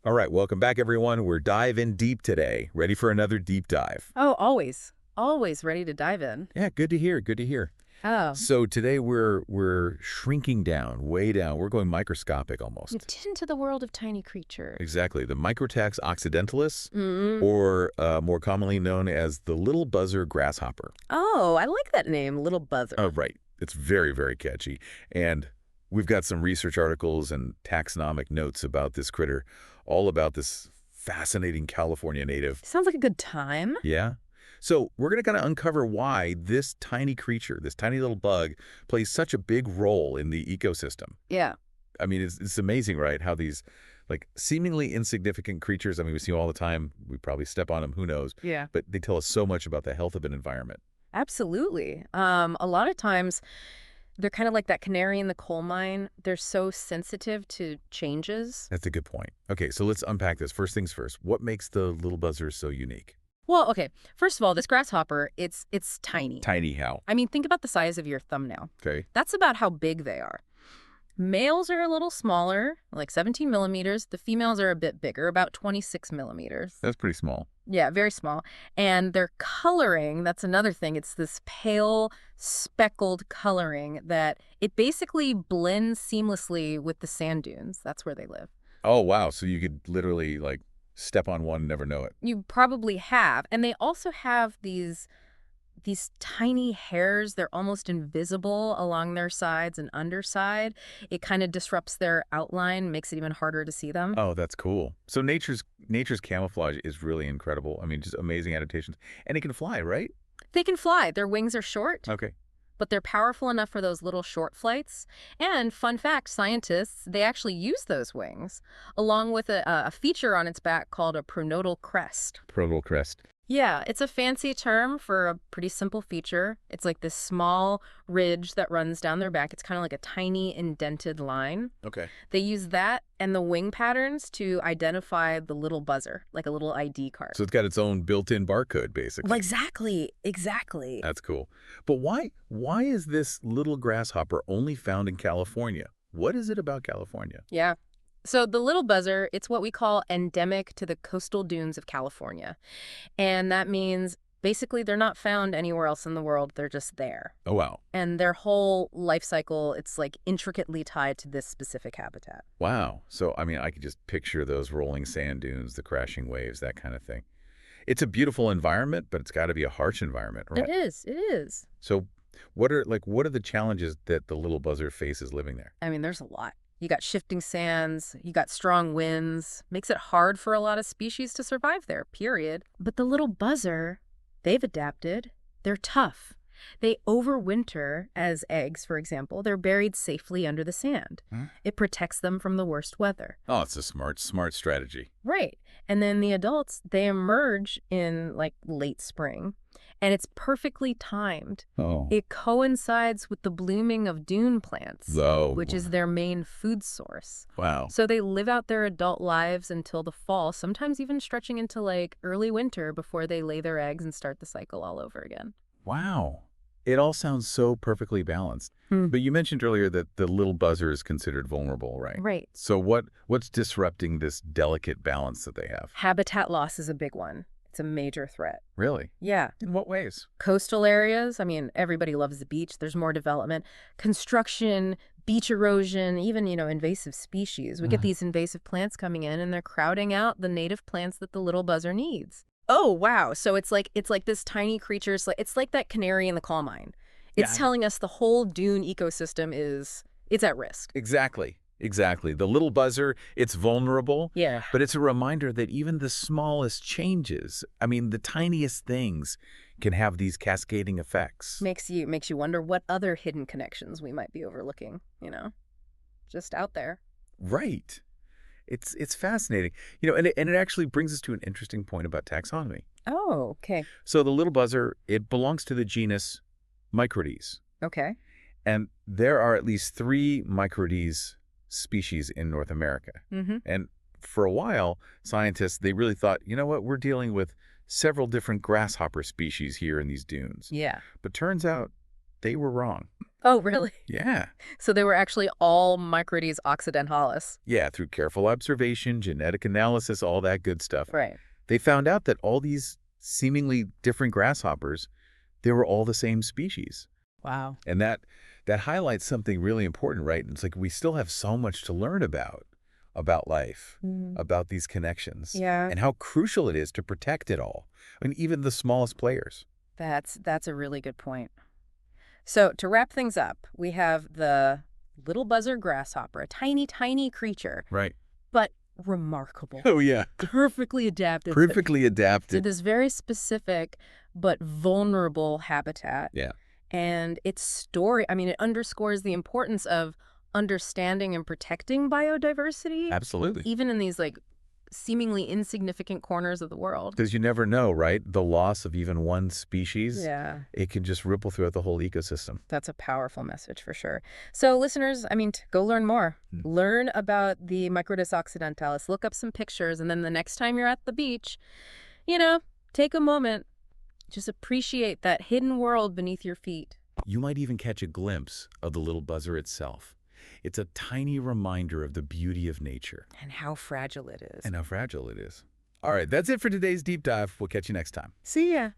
All right, welcome back, everyone. We're diving deep today. Ready for another deep dive? Oh, always. Always ready to dive in. Yeah, good to hear. Good to hear. Oh, So today we're shrinking down, way down. We're going microscopic you've almost. into the world of tiny creatures. Exactly. The Microtes occidentalis, Mm. or more commonly known as the Little Buzzer Grasshopper. Oh, I like that name, Little Buzzer. Oh, right. It's very, very catchy. And we've got some research articles and taxonomic notes about this critter, all about this fascinating California native. Sounds like a good time. Yeah. So we're going to kind of uncover why this tiny creature, this tiny little bug, plays such a big role in the ecosystem. Yeah. I mean, it's amazing, right? How these like seemingly insignificant creatures, I mean, we see them all the time. We probably step on them, who knows? Yeah. But they tell us so much about the health of an environment. Absolutely. A lot of times they're kind of like that canary in the coal mine. They're so sensitive to changes. That's a good point. Okay, so let's unpack this. First things first. What makes the little buzzers so unique? Well, okay. First of all, this grasshopper, it's tiny. Tiny how? I mean, think about the size of your thumbnail. Okay. That's about how big they are. Males are a little smaller, like 17 millimeters. The females are a bit bigger, about 26 millimeters. That's pretty small. Yeah, very small. And their coloring, that's another thing. It's this pale, speckled coloring that it basically blends seamlessly with the sand dunes. That's where they live. Oh, wow. So you could literally like step on one and never know it. You probably have. And they also have these tiny hairs. They're almost invisible along their sides and underside. It kind of disrupts their outline, makes it even harder to see them. Oh, that's cool. So nature's camouflage is really incredible. I mean, just amazing adaptations. And it can fly, right? They can fly. Their wings are short, Okay. but they're powerful enough for those little short flights. And fun fact, scientists, they actually use those wings along with a feature on its back called a pronotal crest. Protal crest. Yeah, it's a fancy term for a pretty simple feature. It's like this small ridge that runs down their back. It's kind of like a tiny indented line. Okay. They use that and the wing patterns to identify the little buzzer, like a little ID card. So it's got its own built-in barcode, basically. Well, exactly. That's cool. But why is this little grasshopper only found in California? What is it about California? Yeah. So the little buzzer, it's what we call endemic to the coastal dunes of California. And that means basically they're not found anywhere else in the world. They're just there. Oh, wow. And their whole life cycle, it's like intricately tied to this specific habitat. Wow. So, I mean, I could just picture those rolling sand dunes, the crashing waves, that kind of thing. It's a beautiful environment, but it's got to be a harsh environment, right? It is. So what are the challenges that the little buzzer faces living there? I mean, there's a lot. You got shifting sands, you got strong winds, makes it hard for a lot of species to survive there, period. But the little buzzer, they've adapted. They're tough. They overwinter as eggs, for example. They're buried safely under the sand. Hmm? It protects them from the worst weather. Oh, it's a smart strategy. Right. And then the adults, they emerge in like late spring, and it's perfectly timed. Oh. It coincides with the blooming of dune plants, Oh. which is their main food source. Wow. So they live out their adult lives until the fall, sometimes even stretching into like early winter before they lay their eggs and start the cycle all over again. Wow. It all sounds so perfectly balanced. But you mentioned earlier that the little buzzer is considered vulnerable, right? Right. So what's disrupting this delicate balance that they have? Habitat loss is a big one. It's a major threat. Really? Yeah. In what ways? Coastal areas, I mean, everybody loves the beach. There's more development. Construction, beach erosion, even, invasive species. We get these invasive plants coming in and they're crowding out the native plants that the little buzzer needs. Oh, wow. So it's like this tiny creature. It's like that canary in the coal mine. It's telling us the whole dune ecosystem it's at risk. Exactly. The little buzzer, it's vulnerable. Yeah. But it's a reminder that even the smallest changes, I mean, the tiniest things can have these cascading effects. Makes you wonder what other hidden connections we might be overlooking, just out there. Right. It's fascinating. And it actually brings us to an interesting point about taxonomy. Oh, okay. So the little buzzer, it belongs to the genus Microtes. Okay. And there are at least 3 Microtes species in North America. Mm-hmm. And for a while, scientists, they really thought, you know what, we're dealing with several different grasshopper species here in these dunes. Yeah. But turns out they were wrong. Oh, really? Yeah. So they were actually all Microtes occidentalis. Yeah, through careful observation, genetic analysis, all that good stuff. Right. They found out that all these seemingly different grasshoppers, they were all the same species. Wow. And that highlights something really important, right? It's like we still have so much to learn about life, Mm. about these connections, Yeah. and how crucial it is to protect it all. I mean, even the smallest players. That's a really good point. So to wrap things up, we have the little buzzer grasshopper, a tiny, tiny creature, Right. but remarkable, Oh, yeah. perfectly adapted Perfectly to adapted. this very specific but vulnerable habitat. Yeah, And its story, I mean, it underscores the importance of understanding and protecting biodiversity, absolutely. even in these like seemingly insignificant corners of the world. Because you never know, right? The loss of even one species, Yeah. it can just ripple throughout the whole ecosystem. That's a powerful message for sure. So listeners, I mean, go learn more. Hmm. Learn about the Microtes occidentalis. Look up some pictures, and then the next time you're at the beach, you know, take a moment. Just appreciate that hidden world beneath your feet. You might even catch a glimpse of the little buzzer itself. It's a tiny reminder of the beauty of nature. And how fragile it is. And how fragile it is. All right, that's it for today's deep dive. We'll catch you next time. See ya.